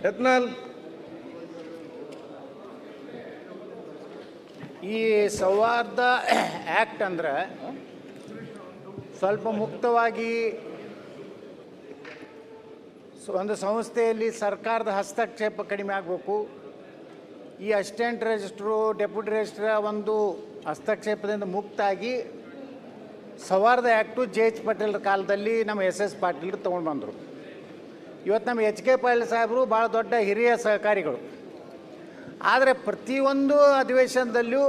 ಯತ್ನಾಳ್. ಈ ಸೌಹಾರ್ದ ಆ್ಯಕ್ಟ್ ಅಂದ್ರೆ ಸ್ವಲ್ಪ ಮುಕ್ತವಾಗಿ ಒಂದು ಸಂಸ್ಥೆಯಲ್ಲಿ ಸರ್ಕಾರದ ಹಸ್ತಕ್ಷೇಪ ಕಡಿಮೆ ಆಗಬೇಕು. ಈ ಅಸಿಸ್ಟೆಂಟ್ ರಿಜಿಸ್ಟ್ರು ಡೆಪ್ಯೂಟಿ ರಿಜಿಸ್ಟ್ರ ಒಂದು ಹಸ್ತಕ್ಷೇಪದಿಂದ ಮುಕ್ತಾಗಿ ಸೌಹಾರ್ದ ಆ್ಯಕ್ಟು ಜೆ.ಎಚ್. ಪಾಟೀಲ್ ಕಾಲದಲ್ಲಿ ನಮ್ಮ ಎಸ್ ಪಾಟೀಲ್ ತೊಗೊಂಡು ಬಂದರು. ಇವತ್ತು ನಮ್ಮ ಎಚ್.ಕೆ. ಪಾಟೀಲ್ ಸಾಹೇಬರು ಭಾಳ ದೊಡ್ಡ ಹಿರಿಯ ಸಹಕಾರಿಗಳು. ಆದರೆ ಪ್ರತಿಯೊಂದು ಅಧಿವೇಶನದಲ್ಲೂ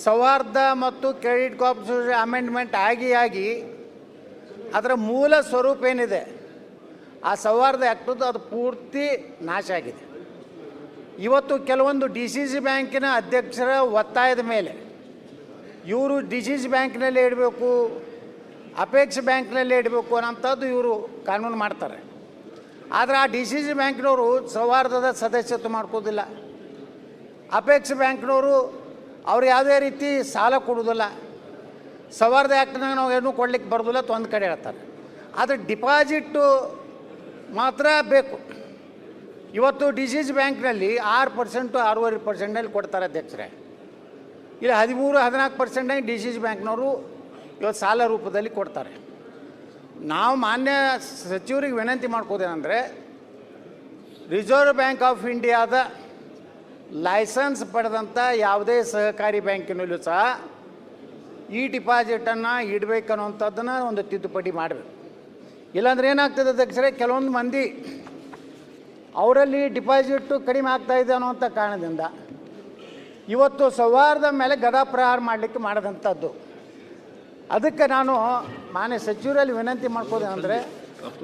ಸೌಹಾರ್ದ ಮತ್ತು ಕ್ರೆಡಿಟ್ ಕೋಆಪರೇಟಿವ್ ಅಮೆಂಡ್ಮೆಂಟ್ ಆಗಿ ಅದರ ಮೂಲ ಸ್ವರೂಪ ಏನಿದೆ ಆ ಸೌಹಾರ್ದ ಆ್ಯಕ್ಟದ್ದು ಅದು ಪೂರ್ತಿ ನಾಶ ಆಗಿದೆ. ಇವತ್ತು ಕೆಲವೊಂದು DCC ಬ್ಯಾಂಕಿನ ಅಧ್ಯಕ್ಷರ ಒತ್ತಾಯದ ಮೇಲೆ ಇವರು DCC ಬ್ಯಾಂಕ್ನಲ್ಲೇ ಇಡಬೇಕು, ಅಪೇಕ್ಷೆ ಬ್ಯಾಂಕ್ನಲ್ಲೇ ಇಡಬೇಕು ಅನ್ನೋಂಥದ್ದು ಇವರು ಕಾನೂನು ಮಾಡ್ತಾರೆ. ಆದರೆ ಆ DCC ಬ್ಯಾಂಕ್ನವರು ಸೌಹಾರ್ದದ ಸದಸ್ಯತ್ವ ಮಾಡ್ಕೋದಿಲ್ಲ. ಅಪೇಕ್ಷೆ ಬ್ಯಾಂಕ್ನವರು ಅವ್ರು ಯಾವುದೇ ರೀತಿ ಸಾಲ ಕೊಡೋದಿಲ್ಲ. ಸೌಹಾರ್ದ ಆ್ಯಕ್ಟ್ನಾಗ ನಾವು ಏನೂ ಕೊಡ್ಲಿಕ್ಕೆ ಬರೋದಿಲ್ಲ ಅಂತ ಒಂದು ಕಡೆ ಹೇಳ್ತಾರೆ. ಆದರೆ ಡಿಪಾಸಿಟ್ಟು ಮಾತ್ರ ಬೇಕು. ಇವತ್ತು DCC ಬ್ಯಾಂಕ್ನಲ್ಲಿ 6% 6.5% ಕೊಡ್ತಾರೆ ಅಧ್ಯಕ್ಷರೇ. ಇಲ್ಲಿ 13-14% DCC ಬ್ಯಾಂಕ್ನವರು ಇವತ್ತು ಸಾಲ ರೂಪದಲ್ಲಿ ಕೊಡ್ತಾರೆ. ನಾವು ಮಾನ್ಯ ಸಚಿವರಿಗೆ ವಿನಂತಿ ಮಾಡ್ಕೋದೇನೆಂದರೆ, ರಿಸರ್ವ್ ಬ್ಯಾಂಕ್ ಆಫ್ ಇಂಡಿಯಾದ ಲೈಸೆನ್ಸ್ ಪಡೆದಂಥ ಯಾವುದೇ ಸಹಕಾರಿ ಬ್ಯಾಂಕಿನಲ್ಲೂ ಸಹ ಈ ಡಿಪಾಸಿಟನ್ನು ಇಡಬೇಕನ್ನುವಂಥದ್ದನ್ನು ಒಂದು ತಿದ್ದುಪಡಿ ಮಾಡಬೇಕು. ಇಲ್ಲಾಂದ್ರೆ ಏನಾಗ್ತದೆ ಅಧ್ಯಕ್ಷರೇ, ಕೆಲವೊಂದು ಮಂದಿ ಅವರಲ್ಲಿ ಡಿಪಾಸಿಟ್ಟು ಕಡಿಮೆ ಆಗ್ತಾಯಿದೆ ಅನ್ನೋವಂಥ ಕಾರಣದಿಂದ ಇವತ್ತು ಸೌಹಾರ್ದ ಮೇಲೆ ಗದಾ ಪ್ರಹಾರ ಮಾಡಲಿಕ್ಕೆ ಮಾಡಿದಂಥದ್ದು. ಅದಕ್ಕೆ ನಾನು ಮಾನ್ಯ ಸಚಿವರಲ್ಲಿ ವಿನಂತಿ ಮಾಡ್ಕೋದೇನೆಂದರೆ,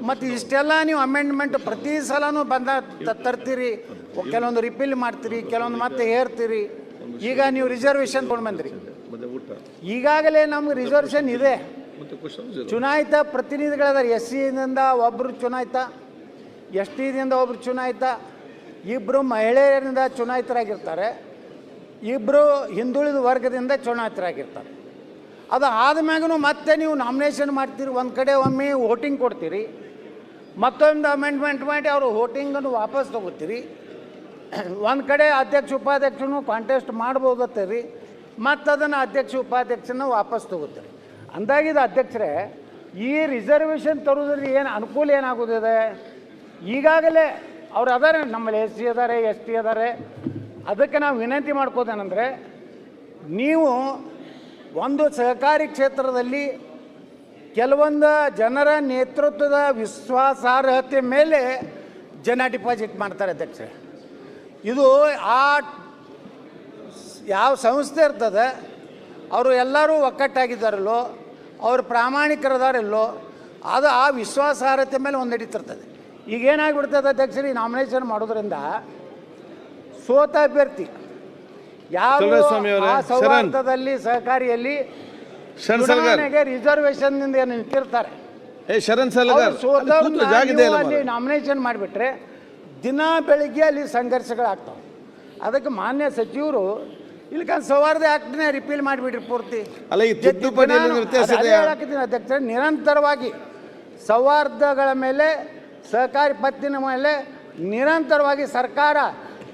ಮತ್ತು ಇಷ್ಟೆಲ್ಲ ನೀವು ಅಮೆಂಡ್ಮೆಂಟ್ ಪ್ರತಿ ಸಲನೂ ತರ್ತೀರಿ, ಕೆಲವೊಂದು ರಿಪೀಲ್ ಮಾಡ್ತೀರಿ, ಕೆಲವೊಂದು ಮತ್ತೆ ಹೇರ್ತೀರಿ. ಈಗ ನೀವು ರಿಸರ್ವೇಷನ್ ತೊಗೊಂಡು ಬಂದ್ರಿ, ಈಗಾಗಲೇ ನಮ್ಗೆ ರಿಸರ್ವೇಷನ್ ಇದೆ. ಚುನಾಯಿತ ಪ್ರತಿನಿಧಿಗಳಾದರೆ SC-ದಿಂದ ಒಬ್ಬರು ಚುನಾಯಿತ, ST-ದಿಂದ ಒಬ್ಬರು ಚುನಾಯಿತ, ಇಬ್ಬರು ಮಹಿಳೆಯರಿಂದ ಚುನಾಯಿತರಾಗಿರ್ತಾರೆ, ಇಬ್ಬರು ಹಿಂದುಳಿದ ವರ್ಗದಿಂದ ಚುನಾಯಿತರಾಗಿರ್ತಾರೆ. ಅದು ಆದಮ್ಯಾಗೂ ಮತ್ತೆ ನೀವು ನಾಮಿನೇಷನ್ ಮಾಡ್ತೀರಿ, ಒಂದು ಕಡೆ ಒಮ್ಮೆ ವೋಟಿಂಗ್ ಕೊಡ್ತೀರಿ, ಮತ್ತೊಂದು ಅಮೆಂಡ್ಮೆಂಟ್ ಮಾಡಿ ಅವರು ವೋಟಿಂಗನ್ನು ವಾಪಸ್ ತೊಗೋತೀರಿ, ಒಂದು ಕಡೆ ಅಧ್ಯಕ್ಷ ಉಪಾಧ್ಯಕ್ಷನೂ ಕಾಂಟೆಸ್ಟ್ ಮಾಡ್ಬೋದತ್ತೀರಿ, ಮತ್ತು ಅದನ್ನು ಅಧ್ಯಕ್ಷ ಉಪಾಧ್ಯಕ್ಷನ ವಾಪಸ್ ತೊಗೋತೀರಿ. ಅಂದಾಗಿದ್ದು ಅಧ್ಯಕ್ಷರೇ, ಈ ರಿಸರ್ವೇಷನ್ ತರೋದ್ರಲ್ಲಿ ಏನು ಅನುಕೂಲ ಏನಾಗೋದಿದೆ, ಈಗಾಗಲೇ ಅವ್ರು ಅದಾರೆ, ನಮ್ಮಲ್ಲಿ SC ಅದಾರೆ, ST ಅದಾರೆ. ಅದಕ್ಕೆ ನಾವು ವಿನಂತಿ ಮಾಡ್ಕೋದೇನೆಂದರೆ, ನೀವು ಒಂದು ಸಹಕಾರಿ ಕ್ಷೇತ್ರದಲ್ಲಿ ಕೆಲವೊಂದು ಜನರ ನೇತೃತ್ವದ ವಿಶ್ವಾಸಾರ್ಹತೆ ಮೇಲೆ ಜನ ಡಿಪಾಸಿಟ್ ಮಾಡ್ತಾರೆ ಅಧ್ಯಕ್ಷರೇ. ಇದು ಆ ಯಾವ ಸಂಸ್ಥೆ ಇರ್ತದೆ ಅವರು ಎಲ್ಲರೂ ಒಕ್ಕಟ್ಟಾಗಿದ್ದಾರಲ್ಲೋ, ಅವರು ಪ್ರಾಮಾಣಿಕರದಾರಲ್ಲೋ, ಅದು ಆ ವಿಶ್ವಾಸಾರ್ಹತೆ ಮೇಲೆ ಒಂದು ನಡೀತಿರ್ತದೆ. ಈಗೇನಾಗ್ಬಿಡ್ತದೆ ಅಧ್ಯಕ್ಷರು, ಈ ನಾಮಿನೇಷನ್ ಮಾಡೋದ್ರಿಂದ ಸೋತ ಅಭ್ಯರ್ಥಿ ಯಾವ ಸೌಹಾರ್ದದಲ್ಲಿ ಸಹಕಾರಿಯಲ್ಲಿ ಚುನಾವಣೆಗೆ ರಿಸರ್ವೇಷನ್ನಿಂದ ಏನು ನಿಂತಿರ್ತಾರೆ, ಅಲ್ಲಿ ನಾಮಿನೇಷನ್ ಮಾಡಿಬಿಟ್ರೆ ದಿನ ಬೆಳಿಗ್ಗೆ ಅಲ್ಲಿ ಸಂಘರ್ಷಗಳಾಗ್ತವೆ. ಅದಕ್ಕೆ ಮಾನ್ಯ ಸಚಿವರು ಇಲ್ಲಿ ಸೌಹಾರ್ದ ಆ್ಯಕ್ಟ್ನೇ ರಿಪೀಲ್ ಮಾಡಿಬಿಟ್ರಿ ಪೂರ್ತಿ. ಅಧ್ಯಕ್ಷ, ನಿರಂತರವಾಗಿ ಸೌಹಾರ್ದಗಳ ಮೇಲೆ, ಸಹಕಾರಿ ಪತ್ತಿನ ಮೇಲೆ ನಿರಂತರವಾಗಿ ಸರ್ಕಾರ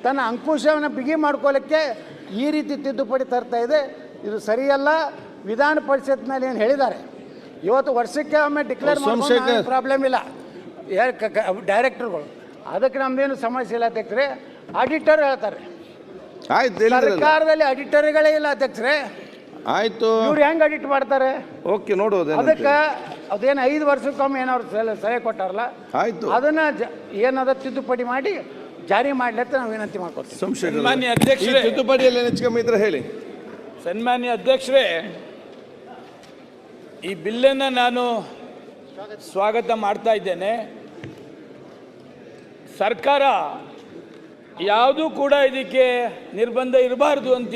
ತನ್ನ ಅಂಕುಶವನ್ನು ಬಿಗಿ ಮಾಡ್ಕೊಳ್ಳಿಕ್ಕೆ ಈ ರೀತಿ ತಿದ್ದುಪಡಿ ತರ್ತಾ ಇದೆ. ಇದು ಸರಿಯಲ್ಲ. ವಿಧಾನ ಪರಿಷತ್ನಲ್ಲಿ ಏನು ಹೇಳಿದ್ದಾರೆ, ಇವತ್ತು ವರ್ಷಕ್ಕೆ ಒಮ್ಮೆ ಡಿಕ್ಲೇರ್ ಮಾಡೋ ಪ್ರಾಬ್ಲಮ್ ಇಲ್ಲ ಡೈರೆಕ್ಟರ್ಗಳು, ಅದಕ್ಕೆ ನಮ್ಮದೇನು ಸಮಸ್ಯೆ ಇಲ್ಲ ಅಧ್ಯಕ್ಷರೇ. ಆಡಿಟರ್ ಹೇಳ್ತಾರೆ, ಸರ್ಕಾರದಲ್ಲಿ ಆಡಿಟರ್ಗಳೇ ಇಲ್ಲ ಅಧ್ಯಕ್ಷರೇ. ಆಯ್ತು, ಇವ್ರು ಹೆಂಗೆ ಆಡಿಟ್ ಮಾಡ್ತಾರೆ? ಓಕೆ, ನೋಡೋದು. ಅದಕ್ಕೆ ಅದೇನು 5 ವರ್ಷಕ್ಕೊಮ್ಮೆ ಏನಾದ್ರು ಸಲಹೆ ಕೊಟ್ಟಾರಲ್ಲ, ಆಯ್ತು, ಅದನ್ನು ಏನದ ತಿದ್ದುಪಡಿ ಮಾಡಿ ಜಾರಿ ಮಾಡಲಿ ಅಂತ ನಾವು ವಿನಂತಿ ಮಾಡ್ಕೊತೀವಿ. ಸನ್ಮಾನ್ಯ ಅಧ್ಯಕ್ಷರೇ, ತಿದ್ದುಪಡಿಯಲ್ಲಿ ಹೆಚ್ಚು ಇದ್ರೆ ಹೇಳಿ. ಸನ್ಮಾನ್ಯ ಅಧ್ಯಕ್ಷರೇ, ಈ ಬಿಲ್ಲನ್ನು ನಾನು ಸ್ವಾಗತ ಮಾಡ್ತಾ ಇದ್ದೇನೆ. ಸರ್ಕಾರ ಯಾವುದೂ ಕೂಡ ಇದಕ್ಕೆ ನಿರ್ಬಂಧ ಇರಬಾರ್ದು ಅಂತ